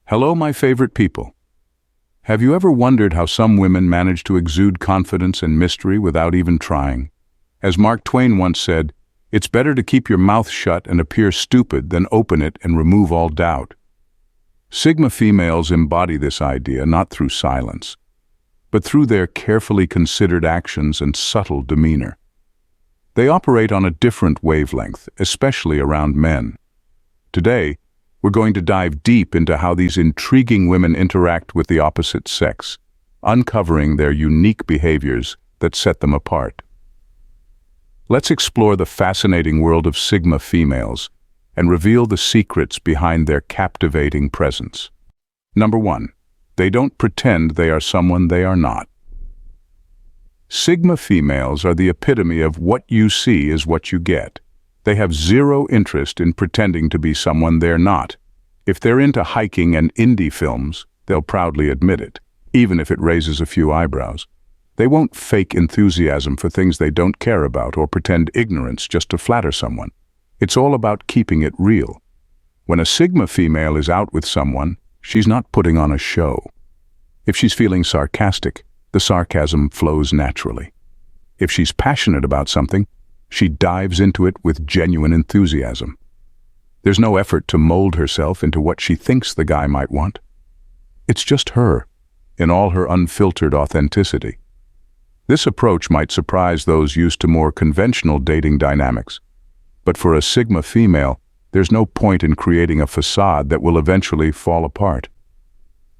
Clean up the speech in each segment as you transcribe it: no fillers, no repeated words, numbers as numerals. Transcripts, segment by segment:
Hello, my favorite people. Have you ever wondered how some women manage to exude confidence and mystery without even trying? As Mark Twain once said, it's better to keep your mouth shut and appear stupid than open it and remove all doubt. Sigma females embody this idea not through silence, but through their carefully considered actions and subtle demeanor. They operate on a different wavelength, especially around men. Today, we're going to dive deep into how these intriguing women interact with the opposite sex, uncovering their unique behaviors that set them apart. Let's explore the fascinating world of Sigma females and reveal the secrets behind their captivating presence. Number 1. They don't pretend they are someone they are not. Sigma females are the epitome of what you see is what you get. They have zero interest in pretending to be someone they're not. If they're into hiking and indie films, they'll proudly admit it, even if it raises a few eyebrows. They won't fake enthusiasm for things they don't care about or pretend ignorance just to flatter someone. It's all about keeping it real. When a Sigma female is out with someone, she's not putting on a show. If she's feeling sarcastic, the sarcasm flows naturally. If she's passionate about something, she dives into it with genuine enthusiasm. There's no effort to mold herself into what she thinks the guy might want. It's just her, in all her unfiltered authenticity. This approach might surprise those used to more conventional dating dynamics. But for a Sigma female, there's no point in creating a facade that will eventually fall apart.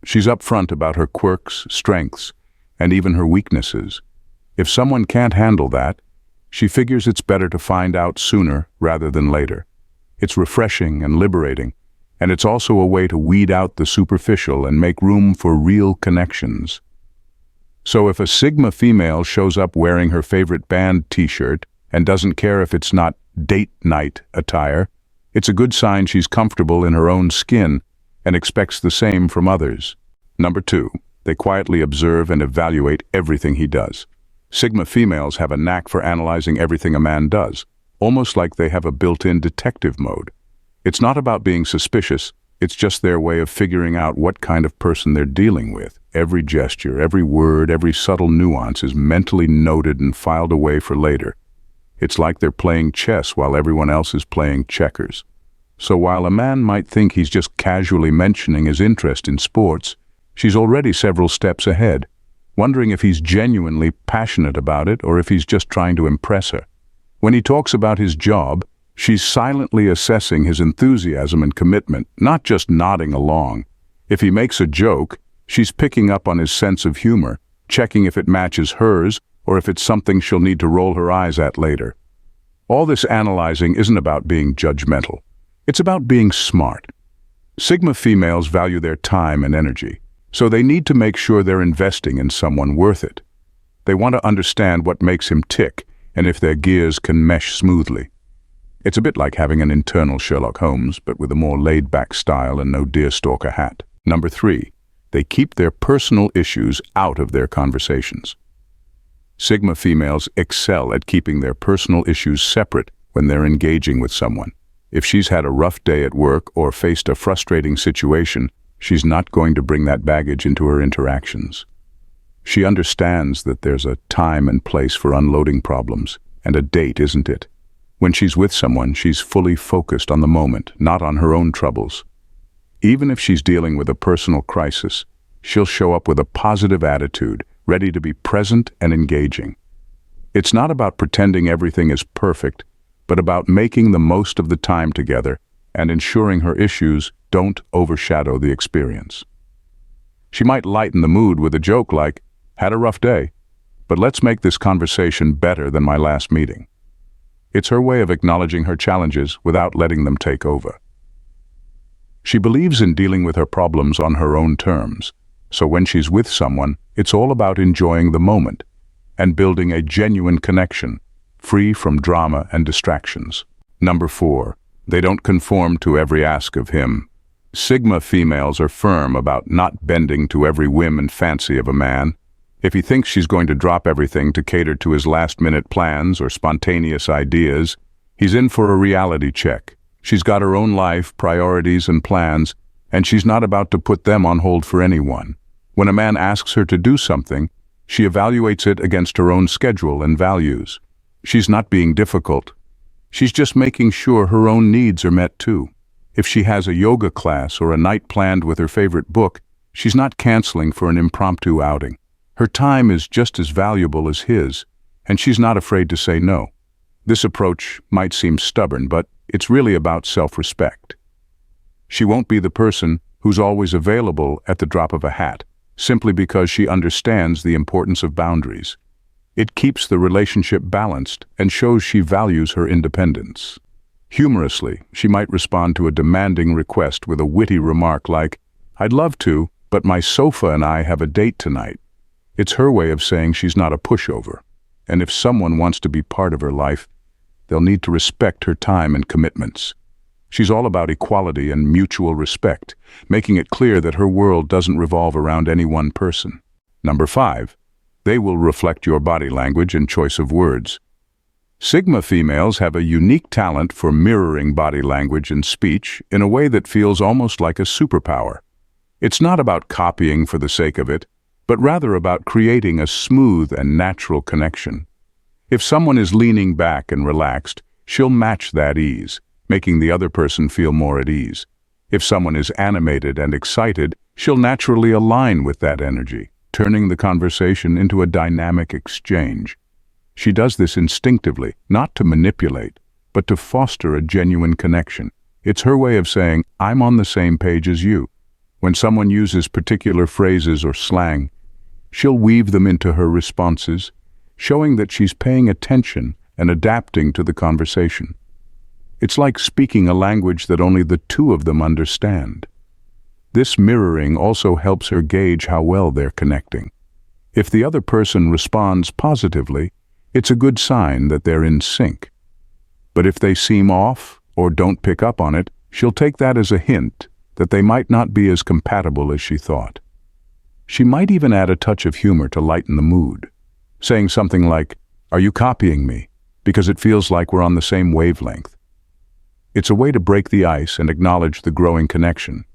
She's upfront about her quirks, strengths, and even her weaknesses. If someone can't handle that, she figures it's better to find out sooner rather than later. It's refreshing and liberating, and it's also a way to weed out the superficial and make room for real connections. So if a Sigma female shows up wearing her favorite band t-shirt and doesn't care if it's not date night attire, it's a good sign she's comfortable in her own skin and expects the same from others. Number 2, they quietly observe and evaluate everything he does. Sigma females have a knack for analyzing everything a man does, almost like they have a built-in detective mode. It's not about being suspicious, it's just their way of figuring out what kind of person they're dealing with. Every gesture, every word, every subtle nuance is mentally noted and filed away for later. It's like they're playing chess while everyone else is playing checkers. So while a man might think he's just casually mentioning his interest in sports, she's already several steps ahead, wondering if he's genuinely passionate about it or if he's just trying to impress her. When he talks about his job, she's silently assessing his enthusiasm and commitment, not just nodding along. If he makes a joke, she's picking up on his sense of humor, checking if it matches hers or if it's something she'll need to roll her eyes at later. All this analyzing isn't about being judgmental. It's about being smart. Sigma females value their time and energy, so they need to make sure they're investing in someone worth it. They want to understand what makes him tick and if their gears can mesh smoothly. It's a bit like having an internal Sherlock Holmes, but with a more laid-back style and no deerstalker hat. Number 3, they keep their personal issues out of their conversations. Sigma females excel at keeping their personal issues separate when they're engaging with someone. If she's had a rough day at work or faced a frustrating situation, she's not going to bring that baggage into her interactions. She understands that there's a time and place for unloading problems, and a date isn't it. When she's with someone, she's fully focused on the moment, not on her own troubles. Even if she's dealing with a personal crisis, she'll show up with a positive attitude, ready to be present and engaging. It's not about pretending everything is perfect, but about making the most of the time together and ensuring her issues don't overshadow the experience. She might lighten the mood with a joke like, "Had a rough day, but let's make this conversation better than my last meeting." It's her way of acknowledging her challenges without letting them take over. She believes in dealing with her problems on her own terms, so when she's with someone, it's all about enjoying the moment and building a genuine connection, free from drama and distractions. Number 4, they don't conform to every ask of him. Sigma females are firm about not bending to every whim and fancy of a man. If he thinks she's going to drop everything to cater to his last-minute plans or spontaneous ideas, he's in for a reality check. She's got her own life, priorities, and plans, and she's not about to put them on hold for anyone. When a man asks her to do something, she evaluates it against her own schedule and values. She's not being difficult. She's just making sure her own needs are met too. If she has a yoga class or a night planned with her favorite book, she's not canceling for an impromptu outing. Her time is just as valuable as his, and she's not afraid to say no. This approach might seem stubborn, but it's really about self-respect. She won't be the person who's always available at the drop of a hat, simply because she understands the importance of boundaries. It keeps the relationship balanced and shows she values her independence. Humorously, she might respond to a demanding request with a witty remark like, "I'd love to, but my sofa and I have a date tonight." It's her way of saying she's not a pushover. And if someone wants to be part of her life, they'll need to respect her time and commitments. She's all about equality and mutual respect, making it clear that her world doesn't revolve around any one person. Number 5. They will reflect your body language and choice of words. Sigma females have a unique talent for mirroring body language and speech in a way that feels almost like a superpower. It's not about copying for the sake of it, but rather about creating a smooth and natural connection. If someone is leaning back and relaxed, she'll match that ease, making the other person feel more at ease. If someone is animated and excited, she'll naturally align with that energy, turning the conversation into a dynamic exchange. She does this instinctively, not to manipulate, but to foster a genuine connection. It's her way of saying, "I'm on the same page as you." When someone uses particular phrases or slang, she'll weave them into her responses, showing that she's paying attention and adapting to the conversation. It's like speaking a language that only the two of them understand. This mirroring also helps her gauge how well they're connecting. If the other person responds positively, it's a good sign that they're in sync. But if they seem off or don't pick up on it, she'll take that as a hint that they might not be as compatible as she thought. She might even add a touch of humor to lighten the mood, saying something like, "Are you copying me?" because it feels like we're on the same wavelength. It's a way to break the ice and acknowledge the growing connection.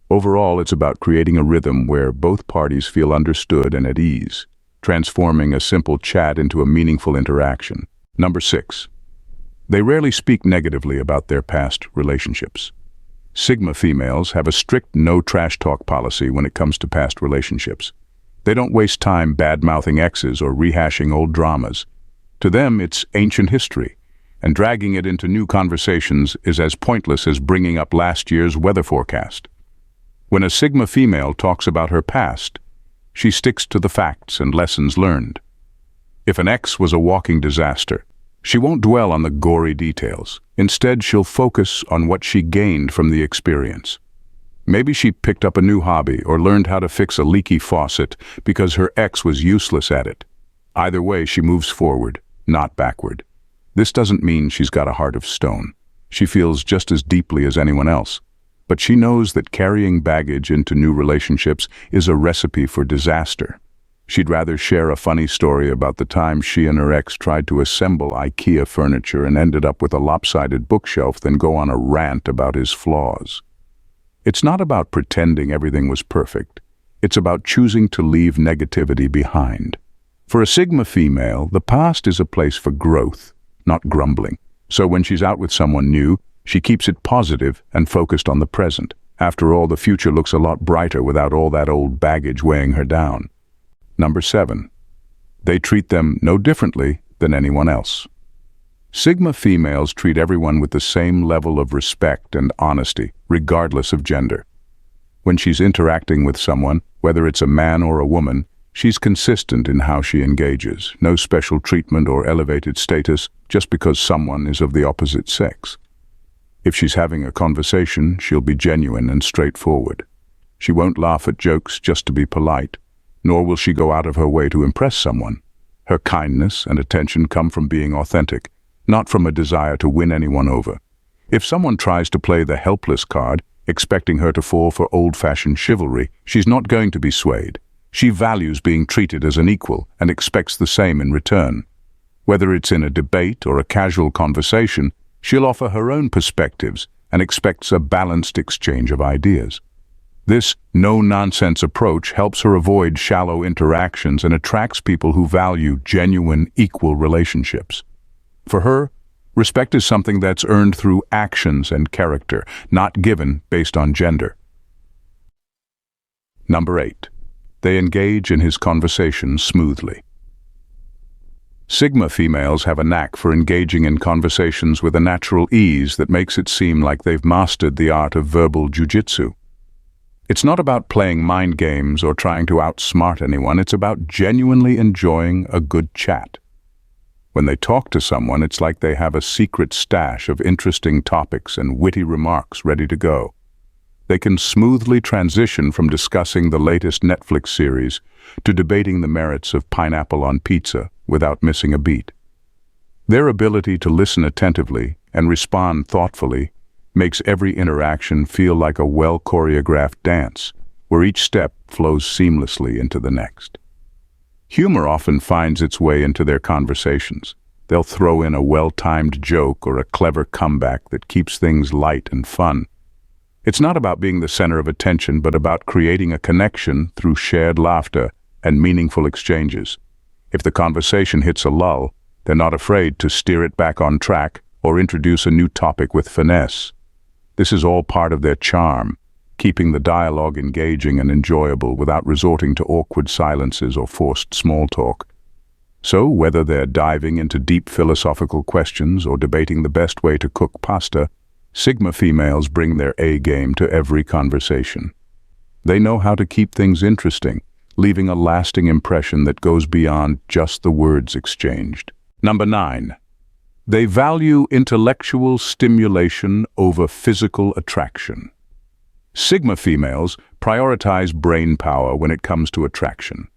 Overall, it's about creating a rhythm where both parties feel understood and at ease, transforming a simple chat into a meaningful interaction. Number 6. They rarely speak negatively about their past relationships. Sigma females have a strict no trash talk policy when it comes to past relationships. They don't waste time bad-mouthing exes or rehashing old dramas. To them, it's ancient history, and dragging it into new conversations is as pointless as bringing up last year's weather forecast. When a Sigma female talks about her past, she sticks to the facts and lessons learned. If an ex was a walking disaster, she won't dwell on the gory details. Instead, she'll focus on what she gained from the experience. Maybe she picked up a new hobby or learned how to fix a leaky faucet because her ex was useless at it. Either way, she moves forward, not backward. This doesn't mean she's got a heart of stone. She feels just as deeply as anyone else. But she knows that carrying baggage into new relationships is a recipe for disaster. She'd rather share a funny story about the time she and her ex tried to assemble IKEA furniture and ended up with a lopsided bookshelf than go on a rant about his flaws. It's not about pretending everything was perfect. It's about choosing to leave negativity behind. For a Sigma female, the past is a place for growth, not grumbling. So when she's out with someone new, she keeps it positive and focused on the present. After all, the future looks a lot brighter without all that old baggage weighing her down. Number 7. They treat them no differently than anyone else. Sigma females treat everyone with the same level of respect and honesty, regardless of gender. When she's interacting with someone, whether it's a man or a woman, she's consistent in how she engages. No special treatment or elevated status just because someone is of the opposite sex. If she's having a conversation, she'll be genuine and straightforward. She won't laugh at jokes just to be polite, nor will she go out of her way to impress someone. Her kindness and attention come from being authentic, not from a desire to win anyone over. If someone tries to play the helpless card, expecting her to fall for old-fashioned chivalry, she's not going to be swayed. She values being treated as an equal and expects the same in return. Whether it's in a debate or a casual conversation, she'll offer her own perspectives and expects a balanced exchange of ideas. This no-nonsense approach helps her avoid shallow interactions and attracts people who value genuine, equal relationships. For her, respect is something that's earned through actions and character, not given based on gender. Number 8. They engage in his conversation smoothly. Sigma females have a knack for engaging in conversations with a natural ease that makes it seem like they've mastered the art of verbal jujitsu. It's not about playing mind games or trying to outsmart anyone, it's about genuinely enjoying a good chat. When they talk to someone, it's like they have a secret stash of interesting topics and witty remarks ready to go. They can smoothly transition from discussing the latest Netflix series to debating the merits of pineapple on pizza without missing a beat. Their ability to listen attentively and respond thoughtfully makes every interaction feel like a well-choreographed dance, where each step flows seamlessly into the next. Humor often finds its way into their conversations. They'll throw in a well-timed joke or a clever comeback that keeps things light and fun. It's not about being the center of attention, but about creating a connection through shared laughter and meaningful exchanges. If the conversation hits a lull, they're not afraid to steer it back on track or introduce a new topic with finesse. This is all part of their charm, keeping the dialogue engaging and enjoyable without resorting to awkward silences or forced small talk. So, whether they're diving into deep philosophical questions or debating the best way to cook pasta, Sigma females bring their A-game to every conversation. They know how to keep things interesting, leaving a lasting impression that goes beyond just the words exchanged. Number 9. They value intellectual stimulation over physical attraction. Sigma females prioritize brain power when it comes to attraction.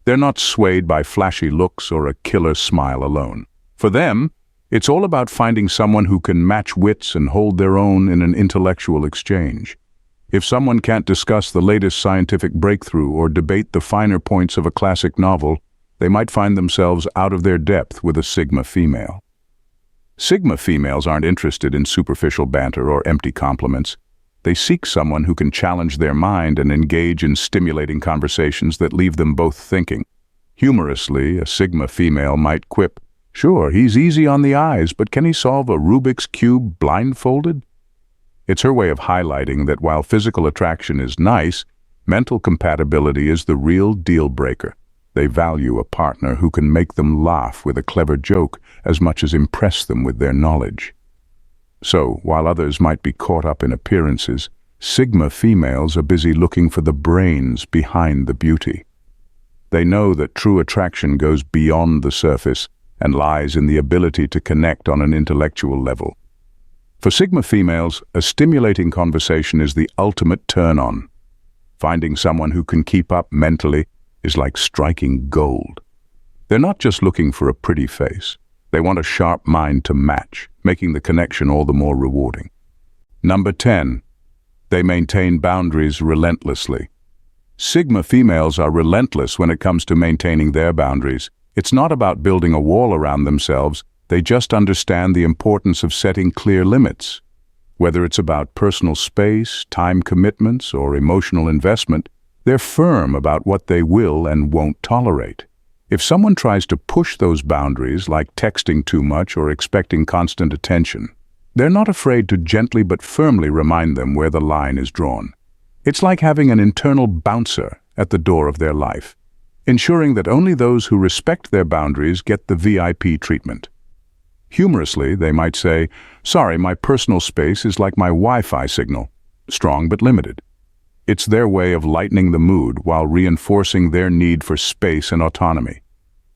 They're not swayed by flashy looks or a killer smile alone. For them, it's all about finding someone who can match wits and hold their own in an intellectual exchange. If someone can't discuss the latest scientific breakthrough or debate the finer points of a classic novel, they might find themselves out of their depth with a Sigma female. Sigma females aren't interested in superficial banter or empty compliments. They seek someone who can challenge their mind and engage in stimulating conversations that leave them both thinking. Humorously, a Sigma female might quip, "Sure, he's easy on the eyes, but can he solve a Rubik's Cube blindfolded?" It's her way of highlighting that while physical attraction is nice, mental compatibility is the real deal breaker. They value a partner who can make them laugh with a clever joke as much as impress them with their knowledge. So, while others might be caught up in appearances, Sigma females are busy looking for the brains behind the beauty. They know that true attraction goes beyond the surface and lies in the ability to connect on an intellectual level. For Sigma females, a stimulating conversation is the ultimate turn-on. Finding someone who can keep up mentally is like striking gold. They're not just looking for a pretty face. They want a sharp mind to match, making the connection all the more rewarding. Number 10. They maintain boundaries relentlessly. Sigma females are relentless when it comes to maintaining their boundaries. It's not about building a wall around themselves. They just understand the importance of setting clear limits. Whether it's about personal space, time commitments, or emotional investment, they're firm about what they will and won't tolerate. If someone tries to push those boundaries, like texting too much or expecting constant attention, they're not afraid to gently but firmly remind them where the line is drawn. It's like having an internal bouncer at the door of their life, ensuring that only those who respect their boundaries get the VIP treatment. Humorously, they might say, "Sorry, my personal space is like my Wi-Fi signal, strong but limited." It's their way of lightening the mood while reinforcing their need for space and autonomy.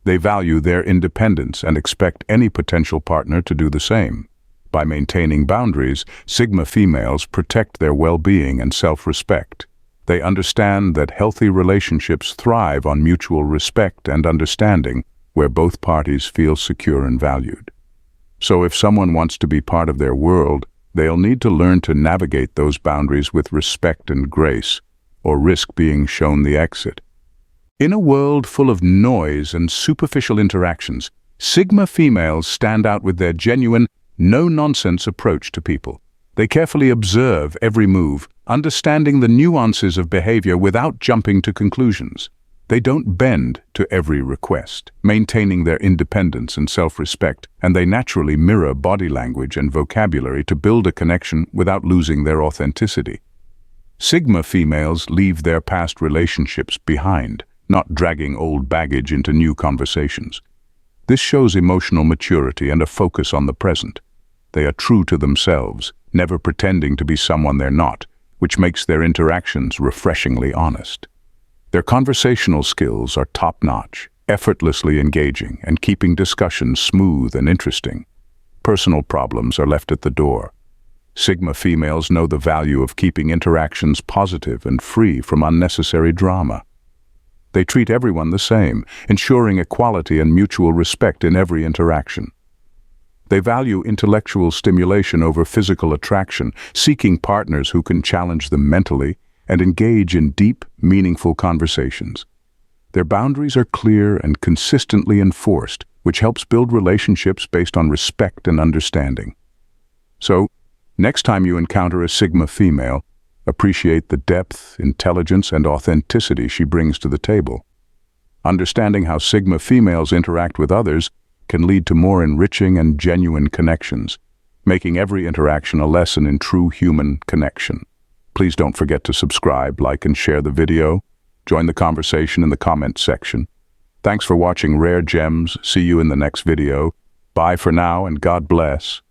They value their independence and expect any potential partner to do the same. By maintaining boundaries, Sigma females protect their well-being and self-respect. They understand that healthy relationships thrive on mutual respect and understanding, where both parties feel secure and valued. So if someone wants to be part of their world, they'll need to learn to navigate those boundaries with respect and grace, or risk being shown the exit. In a world full of noise and superficial interactions, Sigma females stand out with their genuine, no-nonsense approach to people. They carefully observe every move, understanding the nuances of behavior without jumping to conclusions. They don't bend to every request, maintaining their independence and self-respect, and they naturally mirror body language and vocabulary to build a connection without losing their authenticity. Sigma females leave their past relationships behind, not dragging old baggage into new conversations. This shows emotional maturity and a focus on the present. They are true to themselves, never pretending to be someone they're not, which makes their interactions refreshingly honest. Their conversational skills are top-notch, effortlessly engaging and keeping discussions smooth and interesting. Personal problems are left at the door. Sigma females know the value of keeping interactions positive and free from unnecessary drama. They treat everyone the same, ensuring equality and mutual respect in every interaction. They value intellectual stimulation over physical attraction, seeking partners who can challenge them mentally and engage in deep, meaningful conversations. Their boundaries are clear and consistently enforced, which helps build relationships based on respect and understanding. So, next time you encounter a Sigma female, appreciate the depth, intelligence, and authenticity she brings to the table. Understanding how Sigma females interact with others can lead to more enriching and genuine connections, making every interaction a lesson in true human connection. Please don't forget to subscribe, like, and share the video. Join the conversation in the comments section. Thanks for watching Rare Gems. See you in the next video. Bye for now, and God bless.